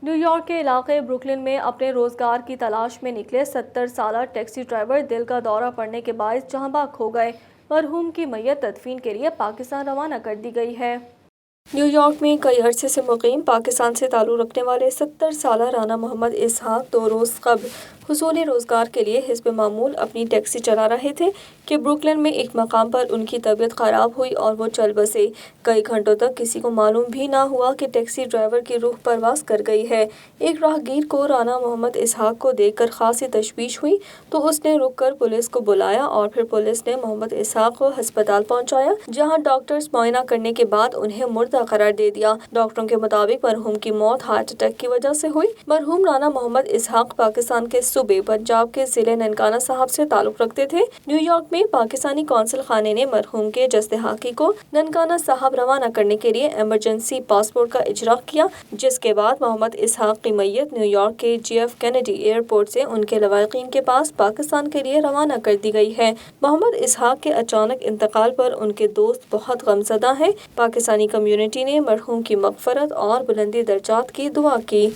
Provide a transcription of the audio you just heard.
New York کے علاقے Brooklyn میں اپنے روزگار کی تلاش میں نکلے 70 سالہ ٹیکسی ڈرائیور دل کا دورہ پڑنے کے باعث جاں بحق ہو گئے۔ مرحوم کی میت تدفین کے لیے پاکستان روانہ کر دی گئی ہے۔ نیو یارک میں کئی عرصے سے مقیم پاکستان سے تعلق رکھنے والے 70 سالہ رانا محمد اسحاق 2 روز قبل حصول روزگار کے لیے حسب معمول اپنی ٹیکسی چلا رہے تھے کہ بروکلن میں ایک مقام پر ان کی طبیعت خراب ہوئی اور وہ چل بسے۔ کئی گھنٹوں تک کسی کو معلوم بھی نہ ہوا کہ ٹیکسی ڈرائیور کی روح پرواز کر گئی ہے۔ ایک راہگیر کو رانا محمد اسحاق کو دیکھ کر خاصی تشویش ہوئی تو اس نے رک کر پولیس کو بلایا اور پھر پولیس نے محمد اسحاق کو ہسپتال پہنچایا، جہاں ڈاکٹرز معائنہ کرنے کے بعد انہیں مردہ قرار دے دیا۔ ڈاکٹروں کے مطابق مرحوم کی موت ہارٹ اٹیک کی وجہ سے ہوئی۔ مرحوم رانا محمد اسحاق پاکستان کے صوبے پنجاب کے ضلع ننکانہ صاحب سے تعلق رکھتے تھے۔ نیو یارک میں پاکستانی قونصل خانے نے مرحوم کے جسد حاقی کو ننکانہ صاحب روانہ کرنے کے لیے ایمرجنسی پاسپورٹ کا اجراء کیا، جس کے بعد محمد اسحاق کی میت نیو یارک کے جی ایف کینیڈی ایئرپورٹ سے ان کے لواحقین کے پاس پاکستان کے لیے روانہ کر دی گئی ہے۔ محمد اسحاق کے اچانک انتقال پر ان کے دوست بہت غمزدہ ہیں۔ پاکستانی کمیونٹی نے مرحوم کی مغفرت اور بلندی درجات کی دعا کی۔